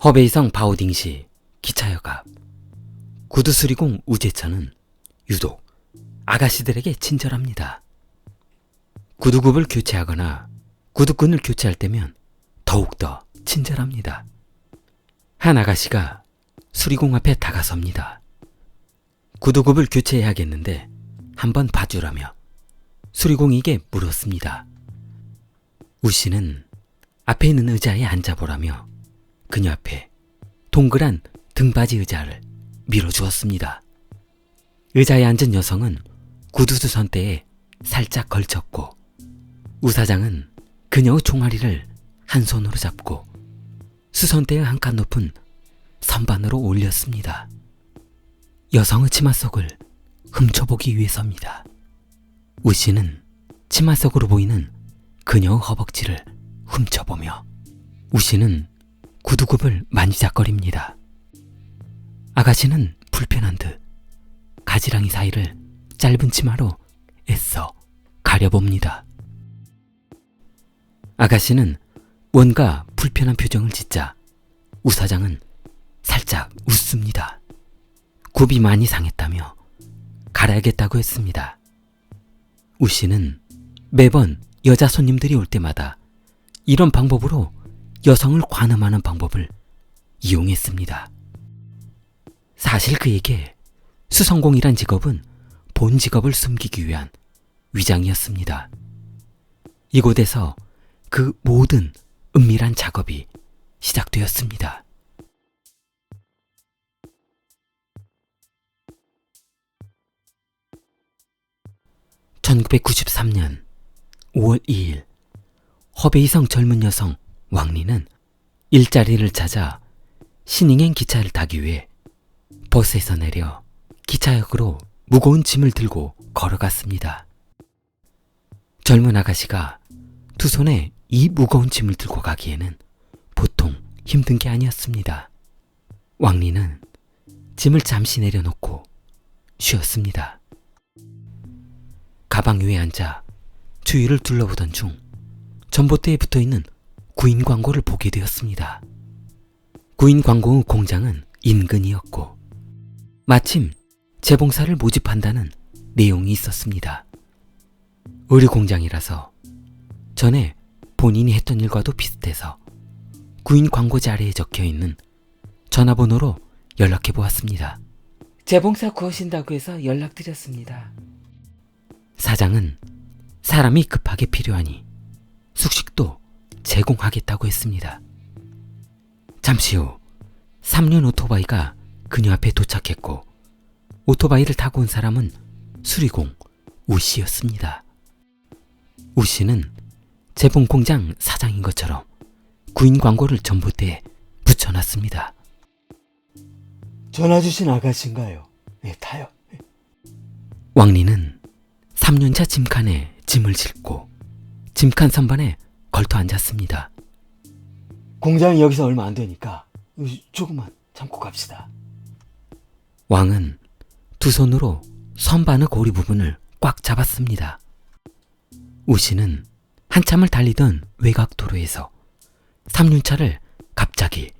허베이성 바오딩시 기차역 앞. 구두수리공 우제천은 유독 아가씨들에게 친절합니다. 구두굽을 교체하거나 구두끈을 교체할 때면 더욱더 친절합니다. 한 아가씨가 수리공 앞에 다가섭니다. 구두굽을 교체해야겠는데 한번 봐주라며 수리공에게 물었습니다. 우씨는 앞에 있는 의자에 앉아보라며 그녀 앞에 동그란 등받이 의자를 밀어주었습니다. 의자에 앉은 여성은 구두수 선대에 살짝 걸쳤고 우사장은 그녀의 종아리를 한 손으로 잡고 수선대의 한 칸 높은 선반으로 올렸습니다. 여성의 치마 속을 훔쳐보기 위해서입니다. 우씨는 치마 속으로 보이는 그녀의 허벅지를 훔쳐보며 우씨는 구두굽을 만지작거립니다. 아가씨는 불편한 듯 가지랑이 사이를 짧은 치마로 애써 가려봅니다. 아가씨는 뭔가 불편한 표정을 짓자 우사장은 살짝 웃습니다. 굽이 많이 상했다며 갈아야겠다고 했습니다. 우씨는 매번 여자 손님들이 올 때마다 이런 방법으로 여성을 관음하는 방법을 이용했습니다. 사실 그에게 수성공이란 직업은 본 직업을 숨기기 위한 위장이었습니다. 이곳에서 그 모든 은밀한 작업이 시작되었습니다. (1993년 5월 2일) 허베이성 젊은 여성 왕리는 일자리를 찾아 신잉행 기차를 타기 위해 버스에서 내려 기차역으로 무거운 짐을 들고 걸어갔습니다. 젊은 아가씨가 두 손에 이 무거운 짐을 들고 가기에는 보통 힘든 게 아니었습니다. 왕리는 짐을 잠시 내려놓고 쉬었습니다. 가방 위에 앉아 주위를 둘러보던 중 전봇대에 붙어있는 구인 광고를 보게 되었습니다. 구인 광고의 공장은 인근이었고 마침 재봉사를 모집한다는 내용이 있었습니다. 의류 공장이라서 전에 본인이 했던 일과도 비슷해서 구인 광고지 아래에 적혀있는 전화번호로 연락해 보았습니다. 재봉사 구하신다고 해서 연락드렸습니다. 사장은 사람이 급하게 필요하니 숙식도 제공하겠다고 했습니다. 잠시 후 3륜 오토바이가 그녀 앞에 도착했고 오토바이를 타고 온 사람은 수리공 우씨였습니다. 우씨는 재봉 공장 사장인 것처럼 구인 광고를 전봇대에 붙여놨습니다. 전화 주신 아가씨인가요? 네, 타요. 왕리는 3륜차 짐칸에 짐을 싣고 짐칸 선반에 걸터 앉았습니다. 공장이 여기서 얼마 안 되니까 조금만 참고 갑시다. 왕은 두 손으로 선반의 고리 부분을 꽉 잡았습니다. 우씨는 한참을 달리던 외곽 도로에서 3륜차를 갑자기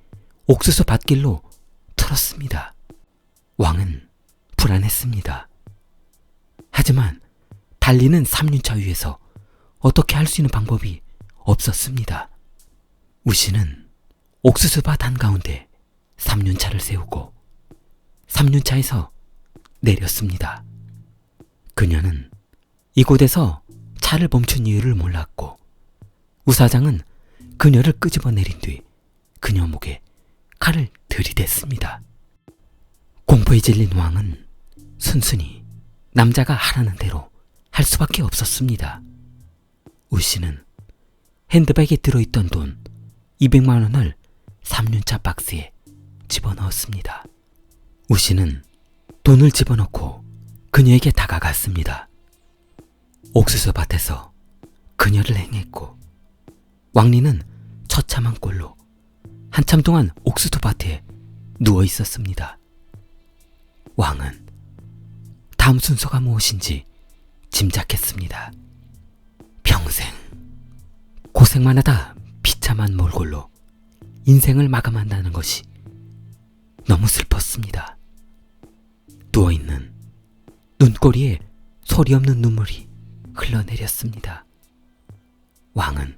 옥수수 밭길로 틀었습니다. 왕은 불안했습니다. 하지만 달리는 3륜차 위에서 어떻게 할 수 있는 방법이 없었습니다. 우씨는 옥수수밭 한가운데 3륜차를 세우고 3륜차에서 내렸습니다. 그녀는 이곳에서 차를 멈춘 이유를 몰랐고 우사장은 그녀를 끄집어 내린 뒤 그녀 목에 칼을 들이댔습니다. 공포에 질린 왕은 순순히 남자가 하라는 대로 할 수밖에 없었습니다. 우씨는 핸드백에 들어있던 돈 200만 원을 3륜차 박스에 집어넣었습니다. 우씨는 돈을 집어넣고 그녀에게 다가갔습니다. 옥수수 밭에서 그녀를 행했고 왕리는 처참한 꼴로 한참 동안 옥수수 밭에 누워 있었습니다. 왕은 다음 순서가 무엇인지 짐작했습니다. 평생 고생만 하다 비참한 몰골로 인생을 마감한다는 것이 너무 슬펐습니다. 누워있는 눈꼬리에 소리 없는 눈물이 흘러내렸습니다. 왕은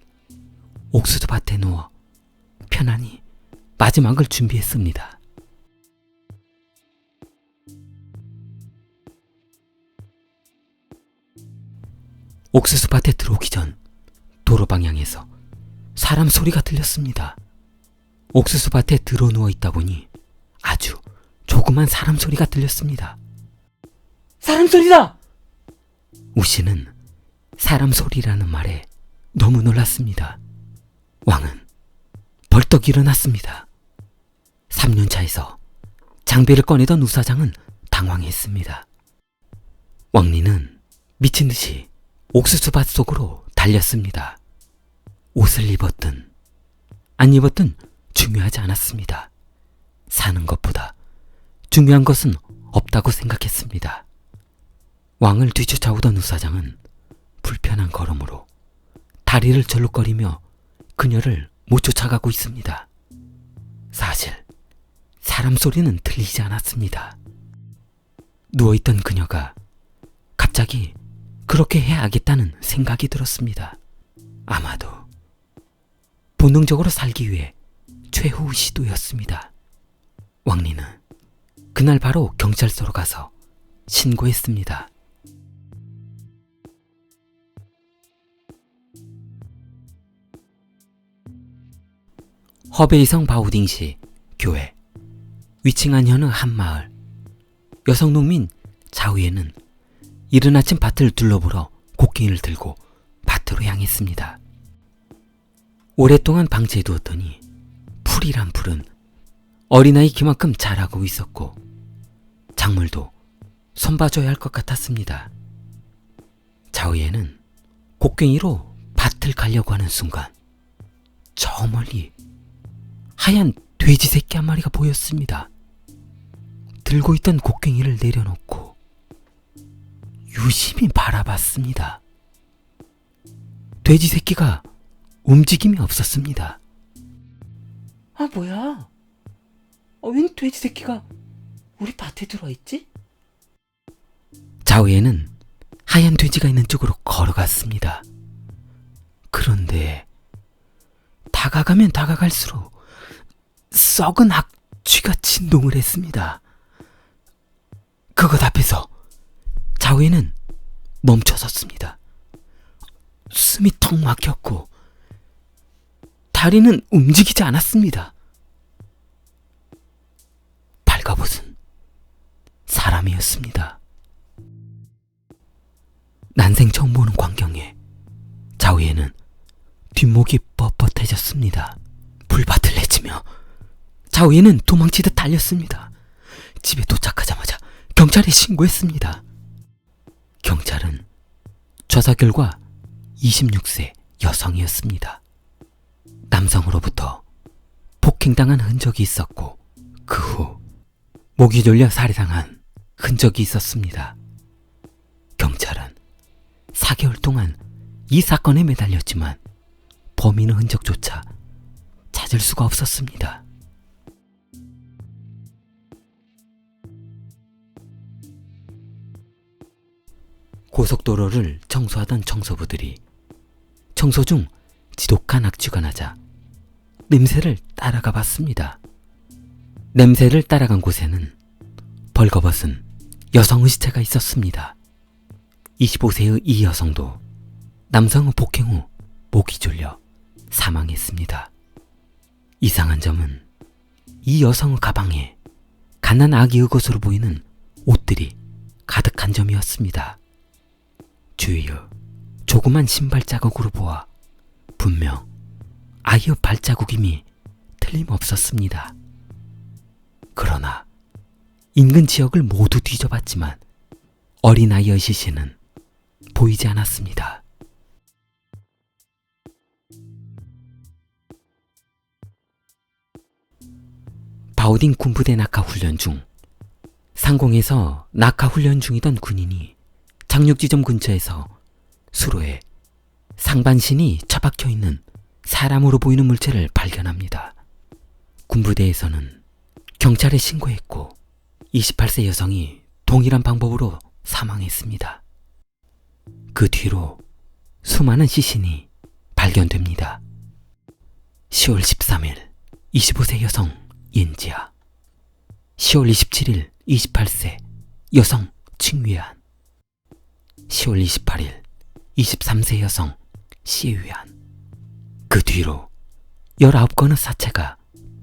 옥수수밭에 누워 편안히 마지막을 준비했습니다. 옥수수밭에 들어오기 전 도로 방향에서 사람 소리가 들렸습니다. 옥수수밭에 들어누워 있다 보니 아주 조그만 사람 소리가 들렸습니다. 사람 소리다! 우씨는 사람 소리라는 말에 너무 놀랐습니다. 왕은 벌떡 일어났습니다. 3년 차에서 장비를 꺼내던 우사장은 당황했습니다. 왕리는 미친 듯이 옥수수밭 속으로 달렸습니다. 옷을 입었든 안 입었든 중요하지 않았습니다. 사는 것보다 중요한 것은 없다고 생각했습니다. 왕을 뒤쫓아오던 우사장은 불편한 걸음으로 다리를 절룩거리며 그녀를 못 쫓아가고 있습니다. 사실 사람 소리는 들리지 않았습니다. 누워있던 그녀가 갑자기 그렇게 해야겠다는 생각이 들었습니다. 아마도 본능적으로 살기 위해 최후 시도였습니다. 왕리는 그날 바로 경찰서로 가서 신고했습니다. 허베이성 바오딩시 교회 위층한 현의 한 마을. 여성 농민 자우에는 이른 아침 밭을 둘러보러 곡괭이를 들고 밭으로 향했습니다. 오랫동안 방치해두었더니 풀이란 풀은 어린아이 키만큼 자라고 있었고 작물도 손봐줘야 할 것 같았습니다. 자우에는 곡괭이로 밭을 가려고 하는 순간 저 멀리 하얀 돼지 새끼 한 마리가 보였습니다. 들고 있던 곡괭이를 내려놓고 유심히 바라봤습니다. 돼지 새끼가 움직임이 없었습니다. 아, 뭐야? 웬 돼지 새끼가 우리 밭에 들어와 있지? 좌우에는 하얀 돼지가 있는 쪽으로 걸어갔습니다. 그런데 다가가면 다가갈수록 썩은 악취가 진동을 했습니다. 그것 앞에서 좌우에는 멈춰섰습니다. 숨이 턱 막혔고 다리는 움직이지 않았습니다. 발가벗은 사람이었습니다. 난생 처음 보는 광경에 좌우에는 뒷목이 뻣뻣해졌습니다. 불밭을 내치며 좌우에는 도망치듯 달렸습니다. 집에 도착하자마자 경찰에 신고했습니다. 경찰은 조사 결과 26세 여성이었습니다. 남성으로부터 폭행당한 흔적이 있었고 그 후 목이 졸려 살해당한 흔적이 있었습니다. 경찰은 4개월 동안 이 사건에 매달렸지만 범인의 흔적조차 찾을 수가 없었습니다. 고속도로를 청소하던 청소부들이 청소 중 지독한 악취가 나자 냄새를 따라가 봤습니다. 냄새를 따라간 곳에는 벌거벗은 여성의 시체가 있었습니다. 25세의 이 여성도 남성의 폭행 후 목이 졸려 사망했습니다. 이상한 점은 이 여성의 가방에 갓난 아기의 것으로 보이는 옷들이 가득한 점이었습니다. 주위의 조그만 신발 자국으로 보아 분명 아이의 발자국임이 틀림없었습니다. 그러나 인근 지역을 모두 뒤져봤지만 어린아이의 시신은 보이지 않았습니다. 바오딩 군부대 낙하 훈련 중 상공에서 낙하 훈련 중이던 군인이 착륙지점 근처에서 수로에 상반신이 처박혀 있는 사람으로 보이는 물체를 발견합니다. 군부대에서는 경찰에 신고했고 28세 여성이 동일한 방법으로 사망했습니다. 그 뒤로 수많은 시신이 발견됩니다. 10월 13일 25세 여성 인지아, 10월 27일 28세 여성 칭위안, 10월 28일 23세 여성 시위안. 그 뒤로 19건의 사체가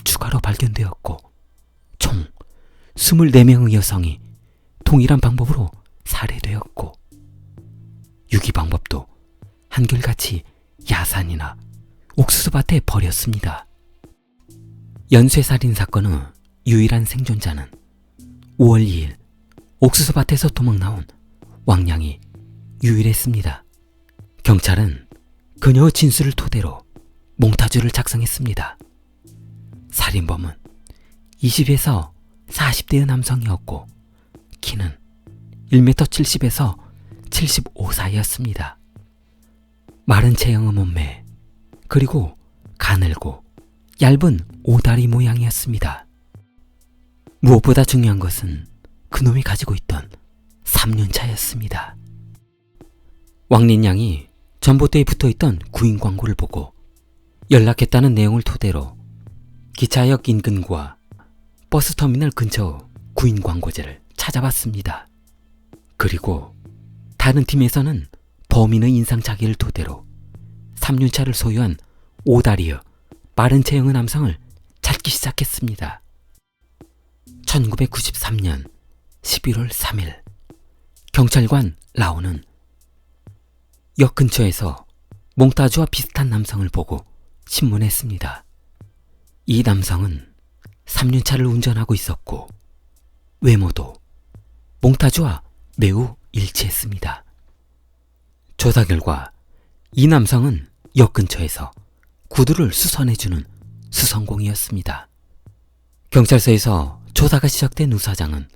추가로 발견되었고 총 24명의 여성이 동일한 방법으로 살해되었고, 유기 방법도 한결같이 야산이나 옥수수밭에 버렸습니다. 연쇄살인 사건의 유일한 생존자는 5월 2일 옥수수밭에서 도망나온 왕량이 유일했습니다. 경찰은 그녀의 진술을 토대로 몽타주를 작성했습니다. 살인범은 20에서 40대의 남성이었고 키는 1m 70에서 75 사이였습니다. 마른 체형의 몸매, 그리고 가늘고 얇은 오다리 모양이었습니다. 무엇보다 중요한 것은 그놈이 가지고 있던 3륜차였습니다. 왕린 양이 전봇대에 붙어있던 구인 광고를 보고 연락했다는 내용을 토대로 기차역 인근과 버스터미널 근처 구인 광고제를 찾아봤습니다. 그리고 다른 팀에서는 범인의 인상 자기를 토대로 3륜차를 소유한 오다리어 마른 체형의 남성을 찾기 시작했습니다. 1993년 11월 3일 경찰관 라오는 역 근처에서 몽타주와 비슷한 남성을 보고 신문했습니다. 이 남성은 3륜차를 운전하고 있었고 외모도 몽타주와 매우 일치했습니다. 조사 결과 이 남성은 역 근처에서 구두를 수선해주는 수선공이었습니다. 경찰서에서 조사가 시작된 우 사장은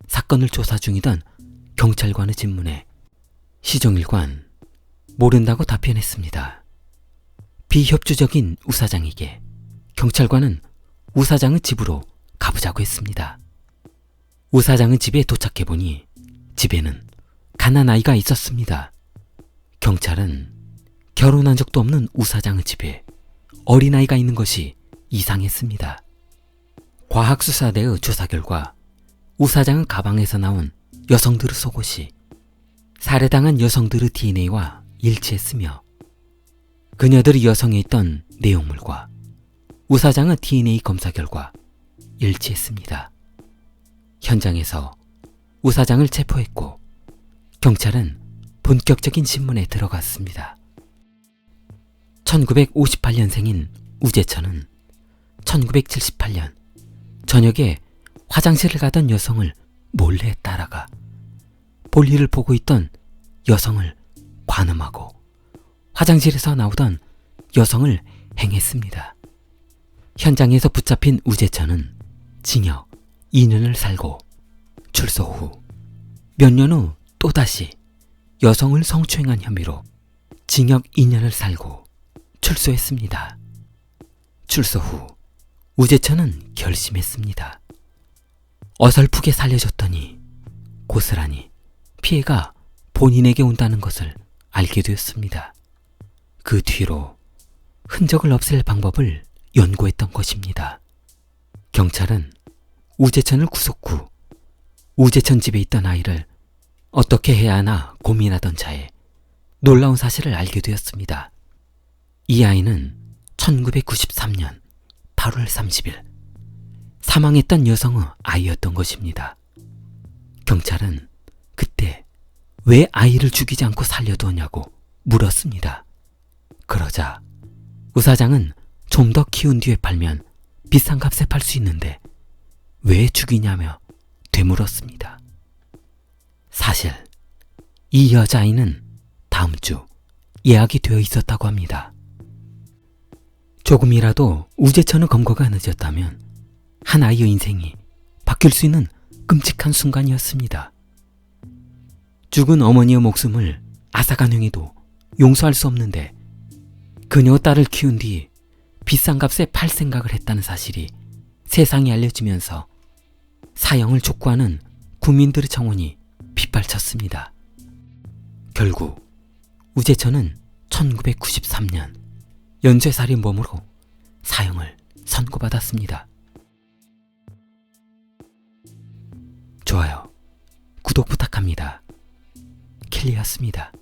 사건을 조사 중이던 경찰관의 질문에 시종일관 모른다고 답변했습니다. 비협조적인 우 사장에게 경찰관은 우 사장의 집으로 가보자고 했습니다. 우 사장의 집에 도착해보니 집에는 갓난아이가 있었습니다. 경찰은 결혼한 적도 없는 우 사장의 집에 어린아이가 있는 것이 이상했습니다. 과학수사대의 조사 결과 우 사장의 가방에서 나온 여성들의 속옷이 살해당한 여성들의 DNA와 일치했으며 그녀들이 여성에 있던 내용물과 우 사장의 DNA 검사 결과 일치했습니다. 현장에서 우 사장을 체포했고 경찰은 본격적인 신문에 들어갔습니다. 1958년생인 우재천은 1978년 저녁에 화장실을 가던 여성을 몰래 따라가 볼일을 보고 있던 여성을 관음하고 화장실에서 나오던 여성을 행했습니다. 현장에서 붙잡힌 우재천은 징역 2년을 살고 출소 후 몇 년 후 또다시 여성을 성추행한 혐의로 징역 2년을 살고 출소했습니다. 출소 후 우재천은 결심했습니다. 어설프게 살려줬더니 고스란히 피해가 본인에게 온다는 것을 알게 되었습니다. 그 뒤로 흔적을 없앨 방법을 연구했던 것입니다. 경찰은 우재천을 구속 후 우재천 집에 있던 아이를 어떻게 해야 하나 고민하던 차에 놀라운 사실을 알게 되었습니다. 이 아이는 1993년 8월 30일 사망했던 여성의 아이였던 것입니다. 경찰은 그때 왜 아이를 죽이지 않고 살려두었냐고 물었습니다. 그러자 우 사장은 좀 더 키운 뒤에 팔면 비싼 값에 팔 수 있는데 왜 죽이냐며 되물었습니다. 사실 이 여자아이는 다음 주 예약이 되어 있었다고 합니다. 조금이라도 우재천의 검거가 늦었다면 한 아이의 인생이 바뀔 수 있는 끔찍한 순간이었습니다. 죽은 어머니의 목숨을 아사간행해도 용서할 수 없는데 그녀의 딸을 키운 뒤 비싼 값에 팔 생각을 했다는 사실이 세상에 알려지면서 사형을 촉구하는 국민들의 청원이 빗발쳤습니다. 결국 우재천은 1993년 연쇄살인범으로 사형을 선고받았습니다. 좋아요, 구독 부탁합니다. 켈리였습니다.